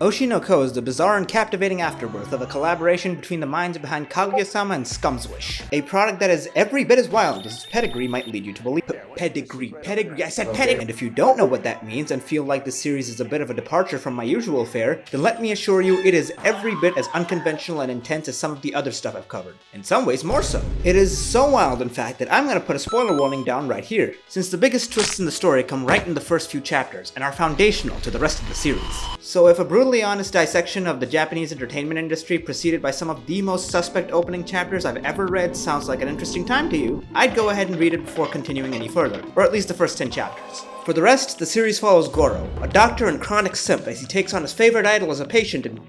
OSHI no Ko is the bizarre and captivating afterbirth of a collaboration between the minds behind Kaguya-sama and Scumswish, a product that is every bit as wild as its pedigree might lead you to believe. Pedigree, I said pedigree! And if you don't know what that means and feel like this series is a bit of a departure from my usual fare, then let me assure you it is every bit as unconventional and intense as some of the other stuff I've covered. In some ways more so. It is so wild in fact that I'm gonna put a spoiler warning down right here, since the biggest twists in the story come right in the first few chapters and are foundational to the rest of the series. So if a brutally honest dissection of the Japanese entertainment industry preceded by some of the most suspect opening chapters I've ever read sounds like an interesting time to you, I'd go ahead and read it before continuing any further, or at least the first 10 chapters. For the rest, the series follows Goro, a doctor and chronic simp as he takes on his favorite idol as a patient and...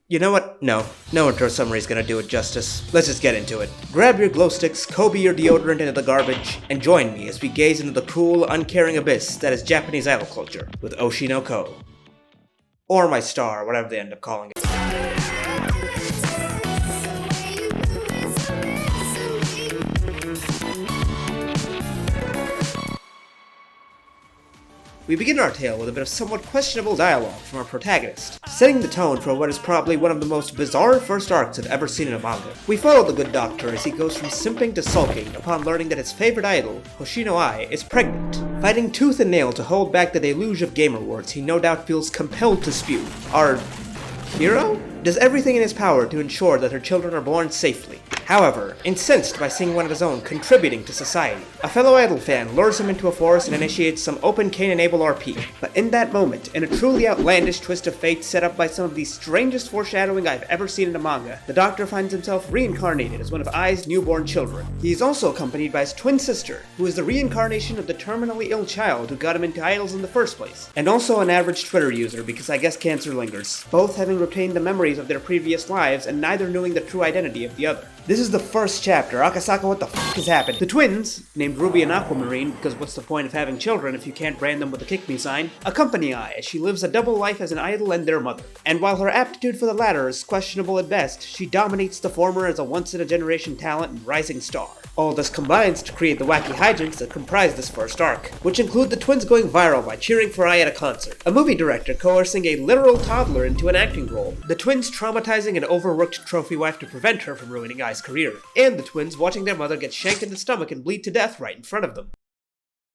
You know what? No intro summary's gonna do it justice. Let's just get into it. Grab your glow sticks, Kobe your deodorant into the garbage, and join me as we gaze into the cruel, uncaring abyss that is Japanese idol culture with OSHI no Ko. Or my star, whatever they end up calling it. We begin our tale with a bit of somewhat questionable dialogue from our protagonist, setting the tone for what is probably one of the most bizarre first arcs I've ever seen in a manga. We follow the good doctor as he goes from simping to sulking upon learning that his favorite idol, Hoshino Ai, is pregnant, fighting tooth and nail to hold back the deluge of gamer words he no doubt feels compelled to spew. Our hero does everything in his power to ensure that her children are born safely. However, incensed by seeing one of his own contributing to society, a fellow idol fan lures him into a forest and initiates some open Cain-enabled RP. But in that moment, in a truly outlandish twist of fate set up by some of the strangest foreshadowing I've ever seen in a manga, the doctor finds himself reincarnated as one of Ai's newborn children. He is also accompanied by his twin sister, who is the reincarnation of the terminally ill child who got him into idols in the first place, and also an average Twitter user because I guess cancer lingers, both having retained the memories of their previous lives and neither knowing the true identity of the other. This is the first chapter. Akasaka, what the f*** is happening? The twins, named Ruby and Aquamarine, because what's the point of having children if you can't brand them with a kick-me sign, accompany Ai as she lives a double life as an idol and their mother. And while her aptitude for the latter is questionable at best, she dominates the former as a once-in-a-generation talent and rising star. All this combines to create the wacky hijinks that comprise this first arc, which include the twins going viral by cheering for Ai at a concert, a movie director coercing a literal toddler into an acting role, the twins traumatizing an overworked trophy wife to prevent her from ruining Ai's career, and the twins watching their mother get shanked in the stomach and bleed to death right in front of them.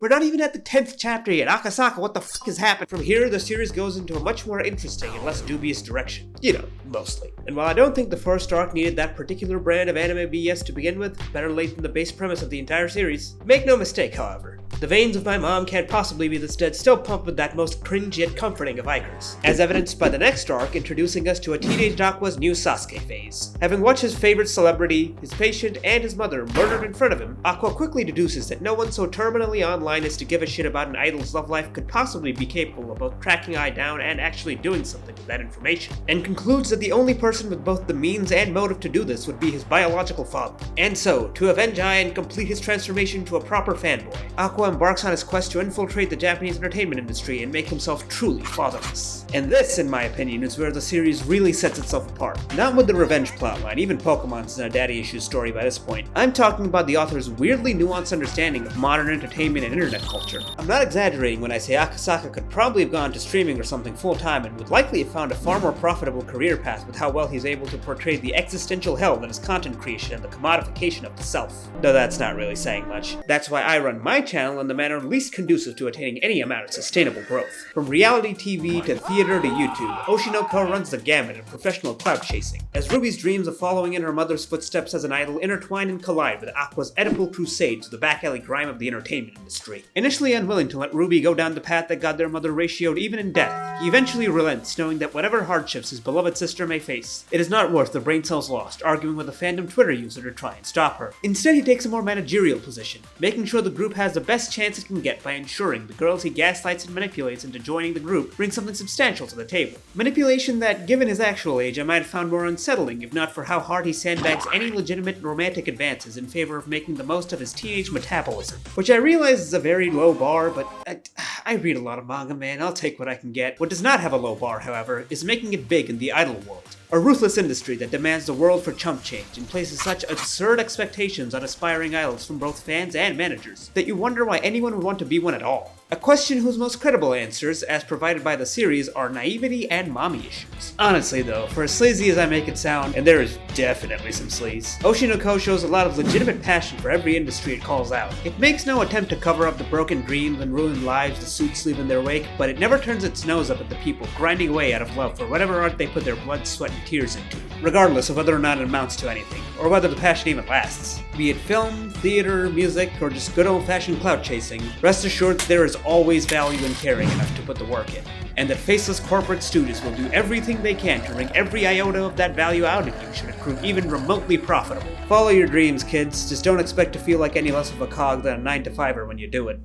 We're not even at the 10th chapter yet. Akasaka, what the f*** has happened? From here, the series goes into a much more interesting and less dubious direction. You know, mostly. And while I don't think the first arc needed that particular brand of anime BS to begin with, better late than the base premise of the entire series. Make no mistake, however, the veins of my mom can't possibly be this dead still pumped with that most cringe yet comforting of icers, as evidenced by the next arc introducing us to a teenage Aqua's new Sasuke phase. Having watched his favorite celebrity, his patient, and his mother murdered in front of him, Aqua quickly deduces that no one so terminally online as to give a shit about an idol's love life could possibly be capable of both tracking Ai down and actually doing something with that information, and concludes that the only person with both the means and motive to do this would be his biological father. And so, to avenge Ai and complete his transformation into a proper fanboy, Aqua embarks on his quest to infiltrate the Japanese entertainment industry and make himself truly fatherless. And this, in my opinion, is where the series really sets itself apart. Not with the revenge plotline, even Pokemon's in a daddy issues story by this point. I'm talking about the author's weirdly nuanced understanding of modern entertainment and internet culture. I'm not exaggerating when I say Akasaka could probably have gone to streaming or something full-time and would likely have found a far more profitable career path with how well he's able to portray the existential hell that is content creation and the commodification of the self. Though that's not really saying much. That's why I run my channel in the manner least conducive to attaining any amount of sustainable growth. From reality TV to theater to YouTube, OSHI no Ko runs the gamut of professional clout chasing, as Ruby's dreams of following in her mother's footsteps as an idol intertwine and collide with Aqua's Oedipal crusade to the back alley grime of the entertainment industry. Initially unwilling to let Ruby go down the path that got their mother ratioed even in death, he eventually relents, knowing that whatever hardships his beloved sister may face, it is not worth the brain cells lost arguing with a fandom Twitter user to try and stop her. Instead, he takes a more managerial position, making sure the group has the best chance it can get by ensuring the girls he gaslights and manipulates into joining the group bring something substantial to the table. Manipulation that, given his actual age, I might have found more unsettling if not for how hard he sandbags any legitimate romantic advances in favor of making the most of his teenage metabolism. Which I realize is a very low bar, but I read a lot of manga, man. I'll take what I can get. What does not have a low bar, however, is making it big in the idol world. A ruthless industry that demands the world for chump change and places such absurd expectations on aspiring idols from both fans and managers that you wonder why anyone would want to be one at all. A question whose most credible answers, as provided by the series, are naivety and mommy issues. Honestly though, for as sleazy as I make it sound, and there is definitely some sleaze, OSHI NO KO shows a lot of legitimate passion for every industry it calls out. It makes no attempt to cover up the broken dreams and ruined lives the suits leave in their wake, but it never turns its nose up at the people grinding away out of love for whatever art they put their blood, sweat, and tears into, regardless of whether or not it amounts to anything, or whether the passion even lasts. Be it film, theater, music, or just good old-fashioned clout chasing, rest assured that there is always value in caring enough to put the work in, and that faceless corporate studios will do everything they can to wring every iota of that value out of you should it prove even remotely profitable. Follow your dreams, kids, just don't expect to feel like any less of a cog than a 9-to-5er when you do it.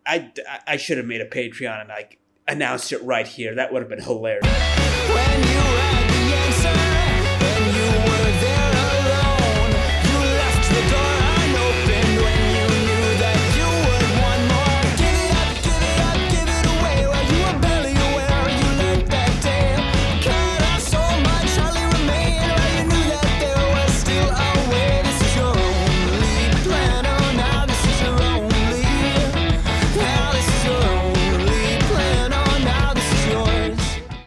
I should have made a Patreon and announced it right here. That would have been hilarious.